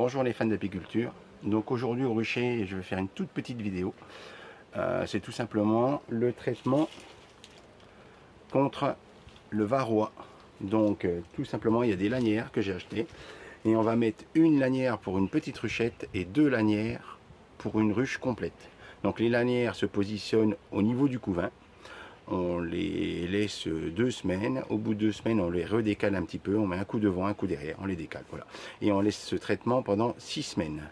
Bonjour les fans d'apiculture. Donc aujourd'hui au rucher, je vais faire une toute petite vidéo. C'est tout simplement le traitement contre le varroa. Donc tout simplement, il y a des lanières que j'ai achetées et on va mettre une lanière pour une petite ruchette et deux lanières pour une ruche complète. Donc les lanières se positionnent au niveau du couvain. On les laisse 2 semaines. Au bout de 2 semaines, on les redécale un petit peu. On met un coup devant, un coup derrière. On les décale. Voilà. Et on laisse ce traitement pendant 6 semaines.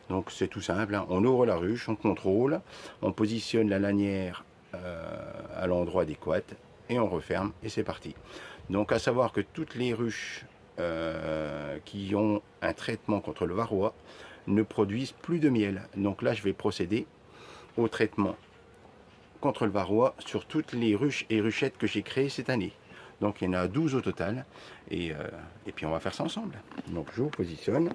Donc c'est tout simple. Hein. On ouvre la ruche, on contrôle. On positionne la lanière à l'endroit adéquat. Et on referme. Et c'est parti. Donc à savoir que toutes les ruches qui ont un traitement contre le varroa ne produisent plus de miel. Donc là, je vais procéder au traitement contre le varroa sur toutes les ruches et ruchettes que j'ai créées cette année. Donc il y en a 12 au total. Et puis on va faire ça ensemble. Donc je vous positionne.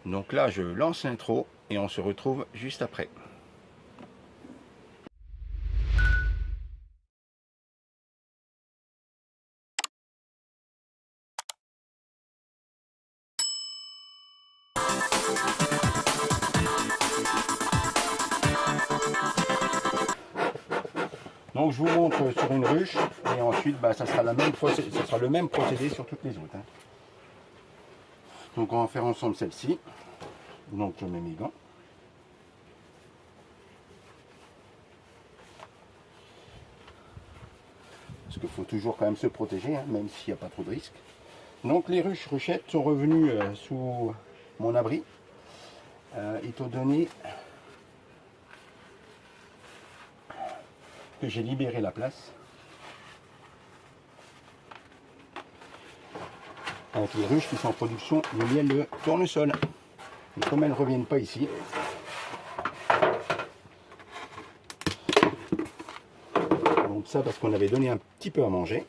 Donc là je lance l'intro et on se retrouve juste après. Donc je vous montre sur une ruche et ensuite ça sera le même procédé sur toutes les autres. Hein. Donc on va faire ensemble celle-ci. Donc je mets mes gants. Parce qu'il faut toujours quand même se protéger, hein, même s'il n'y a pas trop de risques. Donc les ruchettes sont revenues sous mon abri. Étant donné que j'ai libéré la place avec les ruches qui sont en production de miel de tournesol. Et comme elles ne reviennent pas ici, donc ça parce qu'on avait donné un petit peu à manger.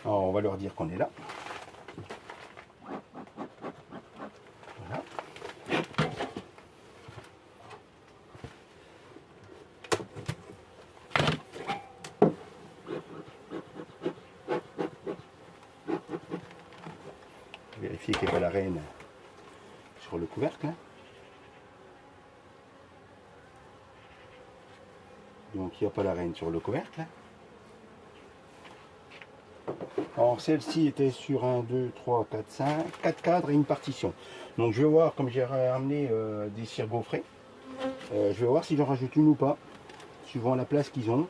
Alors on va leur dire qu'on est là. Voilà. Vérifier qu'il n'y ait pas la reine sur le couvercle. Donc il n'y a pas la reine sur le couvercle. Alors celle-ci était sur 1, 2, 3, 4, 5, 4 cadres et une partition. Donc je vais voir, comme j'ai ramené des cires gaufrées, je vais voir si j'en rajoute une ou pas, suivant la place qu'ils ont.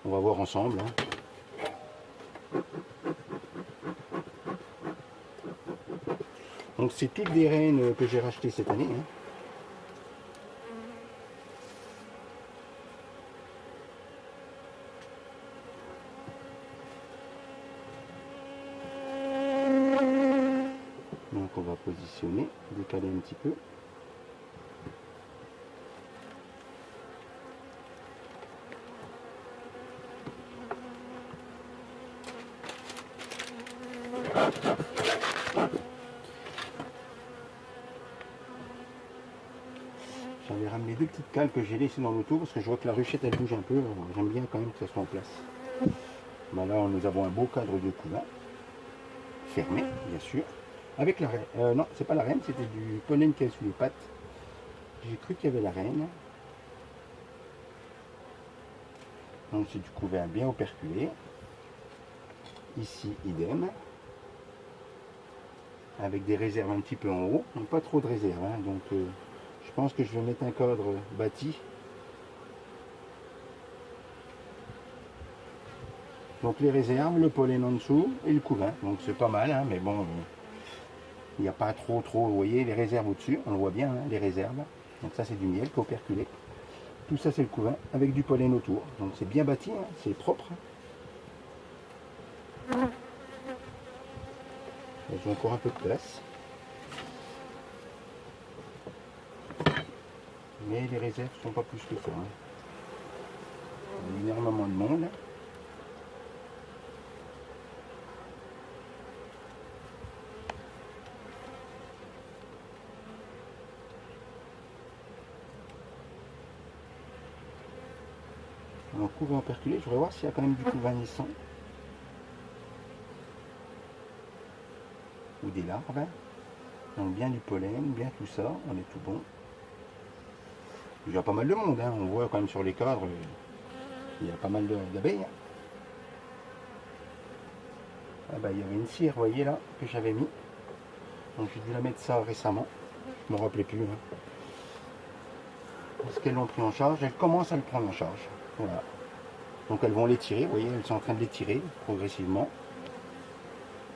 On va voir ensemble. Hein. Donc c'est toutes des reines que j'ai rachetées cette année. Hein. Donc on va positionner, décaler un petit peu. J'avais ramené deux petites cales que j'ai laissées dans l'auto parce que je vois que la ruchette elle bouge un peu. J'aime bien quand même que ça soit en place. Ben là nous avons un beau cadre de couvain, fermé bien sûr, avec la reine. Non, c'est pas la reine, c'était du pollen qui est sous les pattes. J'ai cru qu'il y avait la reine. Donc c'est du couvain bien operculé. Ici idem. Avec des réserves un petit peu en haut, mais pas trop de réserves. Hein. Donc je pense que je vais mettre un cadre bâti. Donc les réserves, le pollen en dessous et le couvain. Donc c'est pas mal, hein, mais bon, il n'y a pas trop, vous voyez, les réserves au-dessus, on le voit bien, hein, les réserves. Donc ça c'est du miel operculé. Tout ça c'est le couvain avec du pollen autour. Donc c'est bien bâti, hein, c'est propre. J'ai encore un peu de place. Mais les réserves ne sont pas plus que ça. Hein. Il y a énormément de monde. Donc couvain operculé, je voudrais voir s'il y a quand même du couvain naissant. ou des larves. Donc bien du pollen, bien tout ça, on est tout bon. Il y a pas mal de monde, hein. On voit quand même sur les cadres, il y a pas mal d'abeilles. Ah bah, il y avait une cire, vous voyez là, que j'avais mis. Donc j'ai dû la mettre ça récemment. Je ne me rappelais plus. Hein. Est-ce qu'elles l'ont pris en charge? Elles commencent à le prendre en charge. Voilà. Donc elles vont l'étirer, vous voyez, elles sont en train de l'étirer progressivement.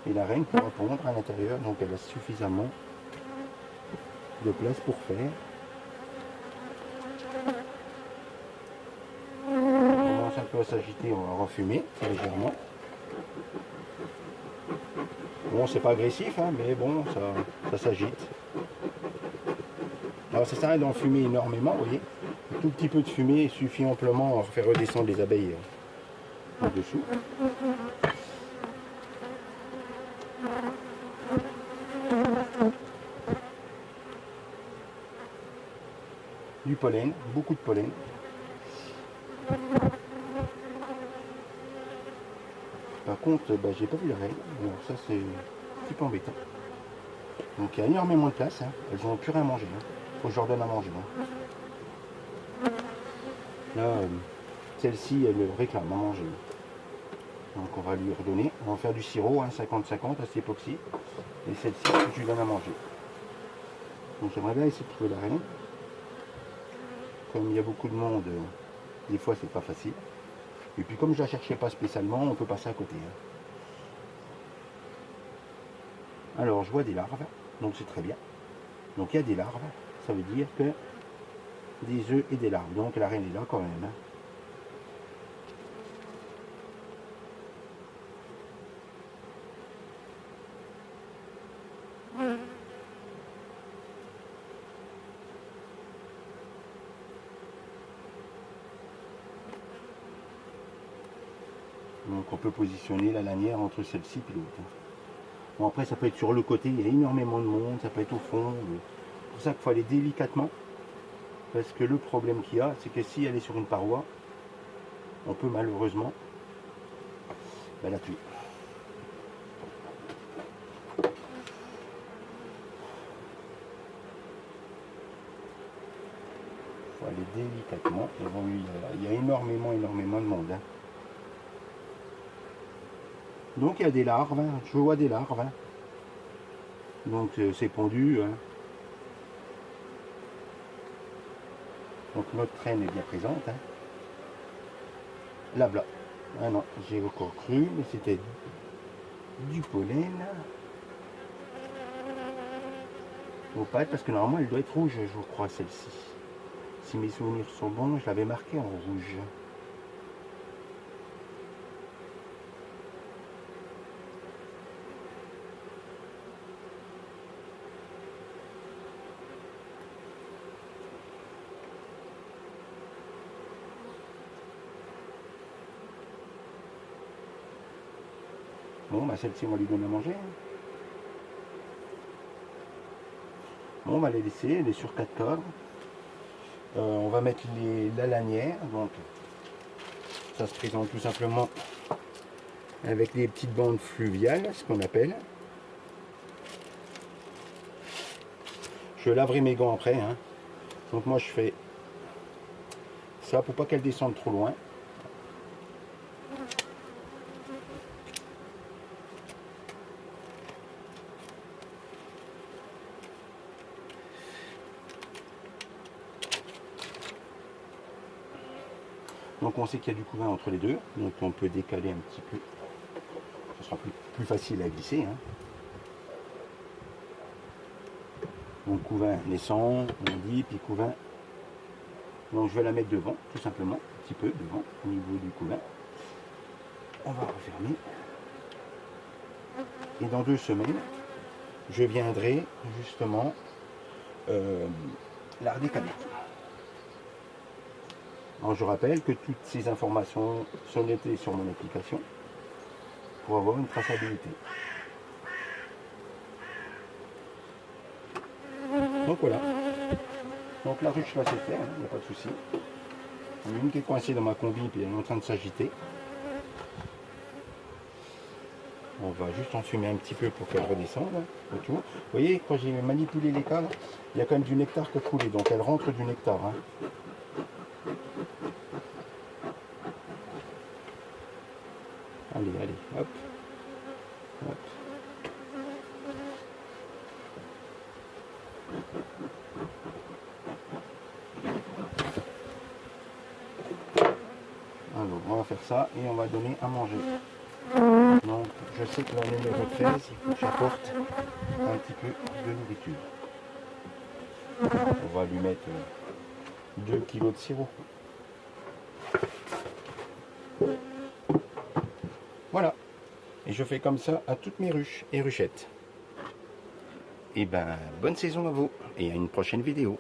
Et la reine pourra pondre à l'intérieur, donc elle a suffisamment de place pour faire. On commence un peu à s'agiter, on va refumer légèrement. Bon, c'est pas agressif, hein, mais bon, ça s'agite. Alors ça sert à rien d'en fumer énormément, vous voyez. Un tout petit peu de fumée suffit amplement à faire redescendre les abeilles en dessous. Du pollen, beaucoup de pollen. Par contre, bah, j'ai pas vu la reine, alors ça c'est un petit peu embêtant. Donc il y a énormément de place, hein. Elles n'ont plus rien à manger. Hein. Faut que je leur donne à manger. Hein. Là, celle-ci, elle réclame à manger. Donc on va lui redonner. On va faire du sirop, hein, 50-50 à cette époxy. Et celle-ci, je lui donne à manger. Donc j'aimerais bien essayer de trouver la reine. Comme il y a beaucoup de monde, des fois c'est pas facile. Et puis comme je la cherchais pas spécialement, on peut passer à côté. Hein. Alors je vois des larves, donc c'est très bien. Donc il y a des larves, ça veut dire que des œufs et des larves. Donc la reine est là quand même. Hein. Donc on peut positionner la lanière entre celle-ci et l'autre. Bon après ça peut être sur le côté, il y a énormément de monde, ça peut être au fond. C'est pour ça qu'il faut aller délicatement. Parce que le problème qu'il y a, c'est que si elle est sur une paroi, on peut malheureusement la tuer. Il faut aller délicatement. Et bon, il y a énormément de monde. Hein. Donc il y a des larves, hein. Je vois des larves. Hein. Donc c'est pondu. Hein. Donc notre reine est bien présente. Hein. Là, ah non, j'ai encore cru, mais c'était du pollen. Aux pattes, parce que normalement elle doit être rouge, je crois, celle-ci. Si mes souvenirs sont bons, je l'avais marqué en rouge. Bon, bah celle-ci, on va lui donner à manger. Bon, on va les laisser, elle est sur 4 cordes. On va mettre la lanière. Donc, ça se présente tout simplement avec des petites bandes fluviales, ce qu'on appelle. Je laverai mes gants après. Hein. Donc moi, je fais ça pour pas qu'elle descende trop loin. Donc on sait qu'il y a du couvain entre les deux, donc on peut décaler un petit peu, ce sera plus facile à glisser. Hein. Donc couvain naissant, on dit, puis couvain. Donc je vais la mettre devant, tout simplement, un petit peu devant, au niveau du couvain. On va refermer. Et dans 2 semaines, je viendrai justement la redécaler. Alors je rappelle que toutes ces informations sont notées sur mon application pour avoir une traçabilité. Donc voilà. Donc la ruche là c'est fait, il n'y a pas de souci. Il y en a une qui est coincée dans ma combi puis elle est en train de s'agiter. On va juste enfumer un petit peu pour qu'elle redescende, et tout. Vous voyez, quand j'ai manipulé les cadres, il y a quand même du nectar qui a coulé, donc elle rentre du nectar. Hein. Allez, allez, hop. Hop. Alors, on va faire ça et on va donner à manger. Donc, je sais que la numéro 13, il faut que j'apporte un petit peu de nourriture. On va lui mettre 2 kg de sirop. Voilà. Et je fais comme ça à toutes mes ruches et ruchettes. Et ben, bonne saison à vous et à une prochaine vidéo.